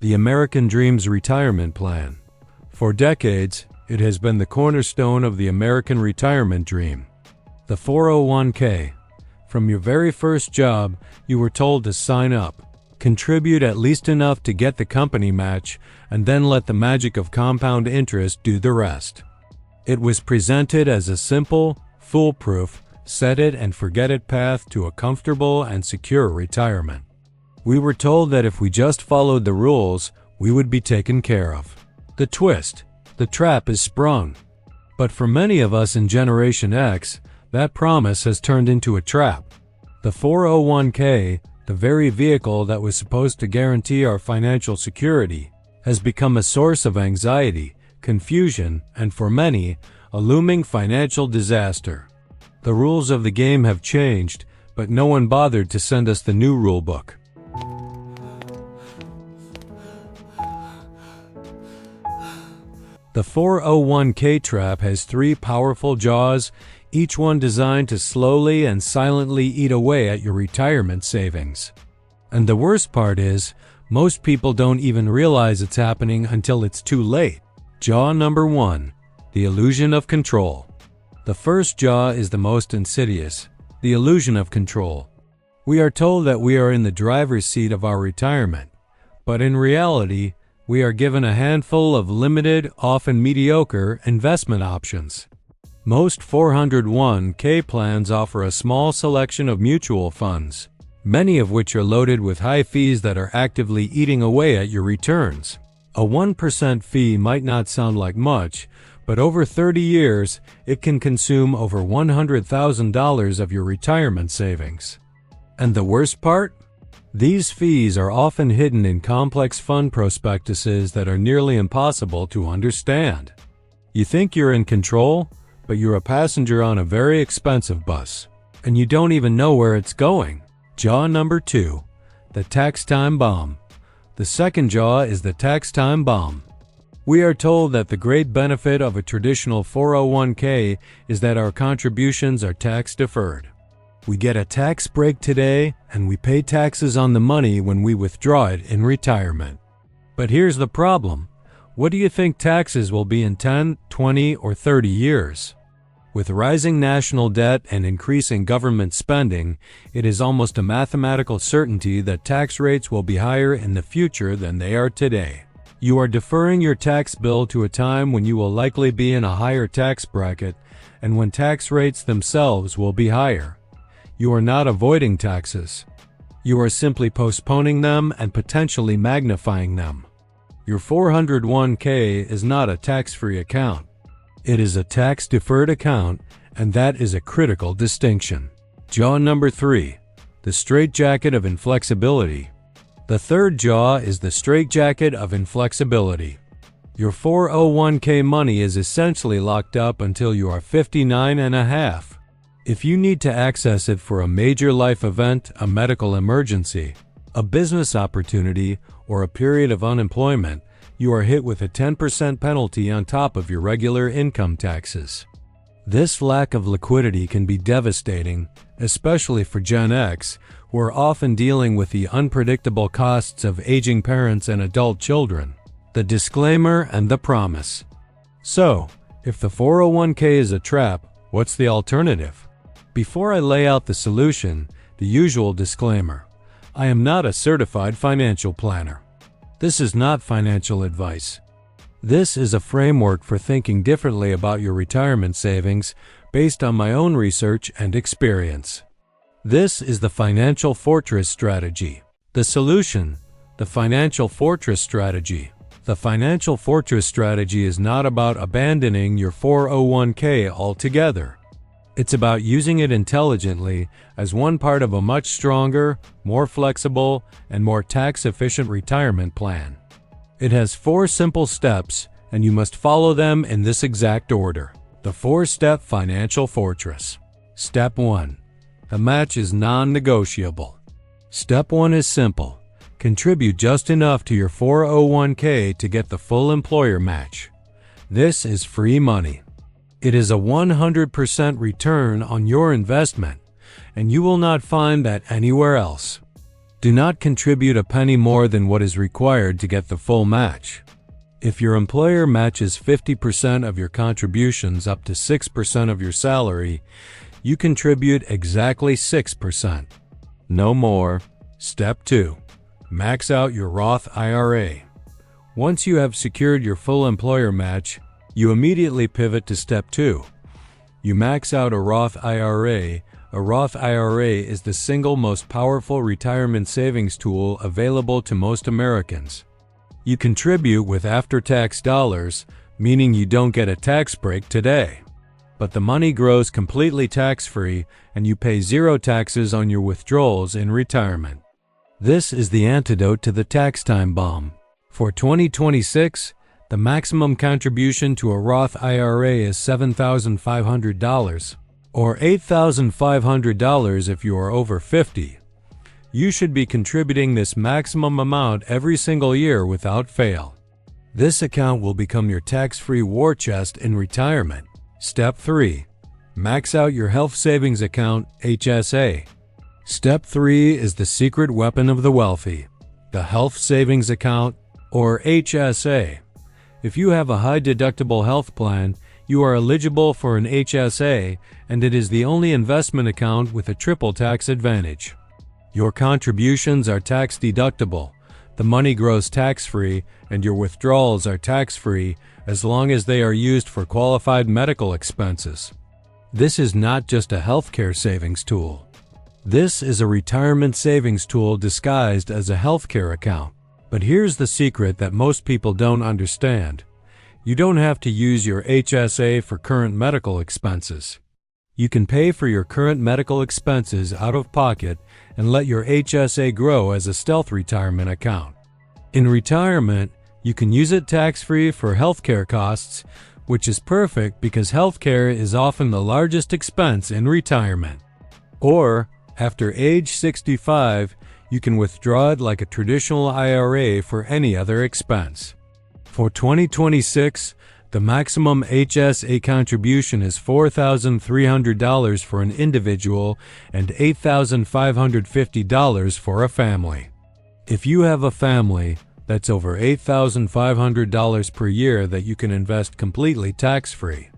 The American Dream's retirement plan. For decades, it has been the cornerstone of the American retirement dream. The 401k. From your very first job, you were told to sign up, contribute at least enough to get the company match, and then let the magic of compound interest do the rest. It was presented as a simple, foolproof, set it and forget it path to a comfortable and secure retirement. We were told that if we just followed the rules, we would be taken care of. The twist, the trap is sprung. But for many of us in Generation X, that promise has turned into a trap. The 401k, the very vehicle that was supposed to guarantee our financial security, has become a source of anxiety, confusion, and for many, a looming financial disaster. The rules of the game have changed, but no one bothered to send us the new rule book. The 401k trap has three powerful jaws, each one designed to slowly and silently eat away at your retirement savings. And the worst part is, most people don't even realize it's happening until it's too late. Jaw number 1. The illusion of control. The first jaw is the most insidious, the illusion of control. We are told that we are in the driver's seat of our retirement, but in reality, we are given a handful of limited, often mediocre, investment options. Most 401k plans offer a small selection of mutual funds, many of which are loaded with high fees that are actively eating away at your returns. A 1% fee might not sound like much, but over 30 years, it can consume over $100,000 of your retirement savings. And the worst part? These fees are often hidden in complex fund prospectuses that are nearly impossible to understand. You think you're in control, but you're a passenger on a very expensive bus, and you don't even know where it's going. Jaw number 2. The tax time bomb. The second jaw is the tax time bomb. We are told that the great benefit of a traditional 401k is that our contributions are tax deferred. We get a tax break today, and we pay taxes on the money when we withdraw it in retirement. But here's the problem. What do you think taxes will be in 10, 20, or 30 years? With rising national debt and increasing government spending, it is almost a mathematical certainty that tax rates will be higher in the future than they are today. You are deferring your tax bill to a time when you will likely be in a higher tax bracket and when tax rates themselves will be higher. You are not avoiding taxes. You are simply postponing them and potentially magnifying them. Your 401k is not a tax-free account. It is a tax-deferred account, and that is a critical distinction. Jaw number 3. The straitjacket of inflexibility. The third jaw is the straitjacket of inflexibility. Your 401k money is essentially locked up until you are 59 and a half. If you need to access it for a major life event, a medical emergency, a business opportunity, or a period of unemployment, you are hit with a 10% penalty on top of your regular income taxes. This lack of liquidity can be devastating, especially for Gen X, who are often dealing with the unpredictable costs of aging parents and adult children. The disclaimer and the promise. So, if the 401k is a trap, what's the alternative? Before I lay out the solution, the usual disclaimer. I am not a certified financial planner. This is not financial advice. This is a framework for thinking differently about your retirement savings based on my own research and experience. This is the Financial Fortress Strategy. The solution, the Financial Fortress Strategy. The Financial Fortress Strategy is not about abandoning your 401k altogether. It's about using it intelligently as one part of a much stronger, more flexible, and more tax-efficient retirement plan. It has 4 simple steps, and you must follow them in this exact order. The 4-step Financial Fortress. Step 1. The match is non-negotiable. Step 1 is simple. Contribute just enough to your 401k to get the full employer match. This is free money. It is a 100% return on your investment, and you will not find that anywhere else. Do not contribute a penny more than what is required to get the full match. If your employer matches 50% of your contributions up to 6% of your salary, you contribute exactly 6%. No more. Step 2. Max out your Roth IRA. Once you have secured your full employer match, you immediately pivot to Step 2. You max out a Roth IRA. A Roth IRA is the single most powerful retirement savings tool available to most Americans. You contribute with after-tax dollars, meaning you don't get a tax break today. But the money grows completely tax-free and you pay zero taxes on your withdrawals in retirement. This is the antidote to the tax time bomb. For 2026, the maximum contribution to a Roth IRA is $7,500, or $8,500 if you are over 50. You should be contributing this maximum amount every single year without fail. This account will become your tax-free war chest in retirement. Step 3. Max out your health savings account, HSA. Step 3 is the secret weapon of the wealthy, the health savings account, or HSA. If you have a high-deductible health plan, you are eligible for an HSA, and it is the only investment account with a triple tax advantage. Your contributions are tax-deductible, the money grows tax-free, and your withdrawals are tax-free as long as they are used for qualified medical expenses. This is not just a healthcare savings tool. This is a retirement savings tool disguised as a healthcare account. But here's the secret that most people don't understand. You don't have to use your HSA for current medical expenses. You can pay for your current medical expenses out of pocket and let your HSA grow as a stealth retirement account. In retirement, you can use it tax-free for healthcare costs, which is perfect because healthcare is often the largest expense in retirement. Or, after age 65, you can withdraw it like a traditional IRA for any other expense. For 2026, the maximum HSA contribution is $4,300 for an individual and $8,550 for a family. If you have a family, that's over $8,500 per year that you can invest completely tax-free.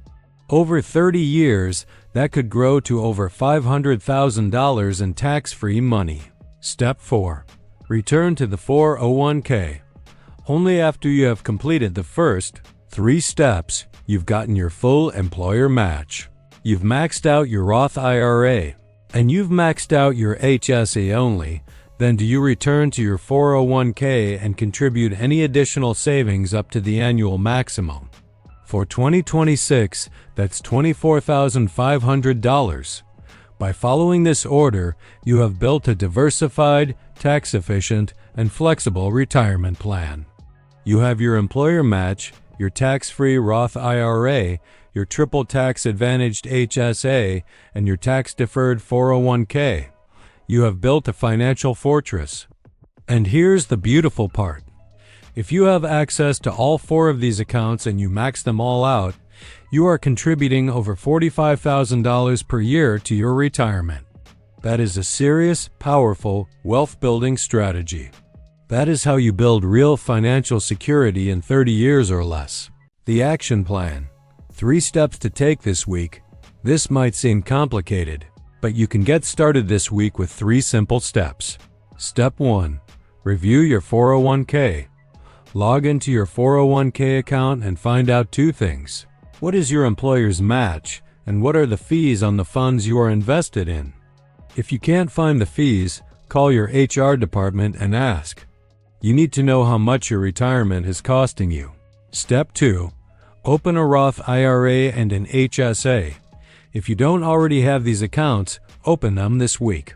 Over 30 years, that could grow to over $500,000 in tax-free money. Step 4. Return to the 401k. Only after you have completed the first 3 steps, you've gotten your full employer match. You've maxed out your Roth IRA, and you've maxed out your HSA only. Then do you return to your 401k and contribute any additional savings up to the annual maximum? For 2026, that's $24,500. By following this order, you have built a diversified, tax-efficient, and flexible retirement plan. You have your employer match, your tax-free Roth IRA, your triple tax-advantaged HSA, and your tax-deferred 401k. You have built a financial fortress. And here's the beautiful part. If you have access to all 4 of these accounts and you max them all out, you are contributing over $45,000 per year to your retirement. That is a serious, powerful, wealth-building strategy. That is how you build real financial security in 30 years or less. The action plan. 3 steps to take this week. This might seem complicated, but you can get started this week with 3 simple steps. Step 1. Review your 401k. Log into your 401k account and find out 2 things. What is your employer's match, and what are the fees on the funds you are invested in? If you can't find the fees, call your HR department and ask. You need to know how much your retirement is costing you. Step 2. Open a Roth IRA and an HSA. If you don't already have these accounts, open them this week.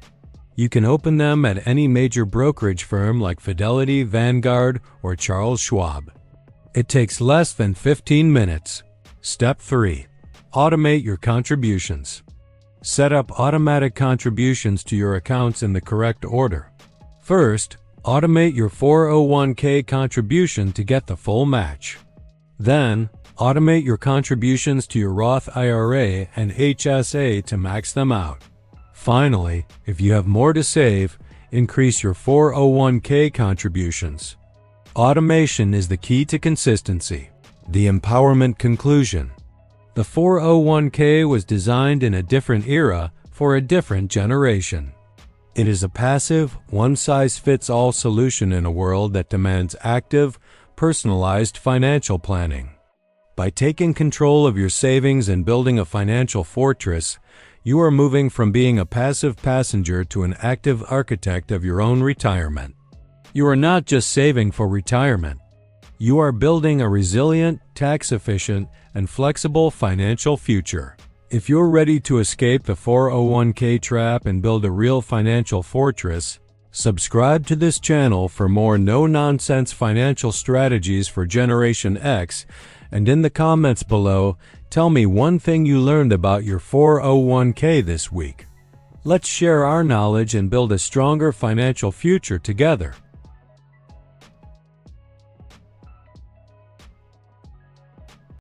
You can open them at any major brokerage firm like Fidelity, Vanguard, or Charles Schwab. It takes less than 15 minutes. Step 3. Automate your contributions. Set up automatic contributions to your accounts in the correct order. First, automate your 401k contribution to get the full match. Then, automate your contributions to your Roth IRA and HSA to max them out. Finally, if you have more to save, increase your 401k contributions. Automation is the key to consistency. The empowerment conclusion. The 401k was designed in a different era for a different generation. It is a passive, one-size-fits-all solution in a world that demands active, personalized financial planning. By taking control of your savings and building a financial fortress, you are moving from being a passive passenger to an active architect of your own retirement. You are not just saving for retirement. You are building a resilient, tax-efficient, and flexible financial future. If you're ready to escape the 401k trap and build a real financial fortress, subscribe to this channel for more no-nonsense financial strategies for Generation X, and in the comments below, tell me one thing you learned about your 401k this week. Let's share our knowledge and build a stronger financial future together.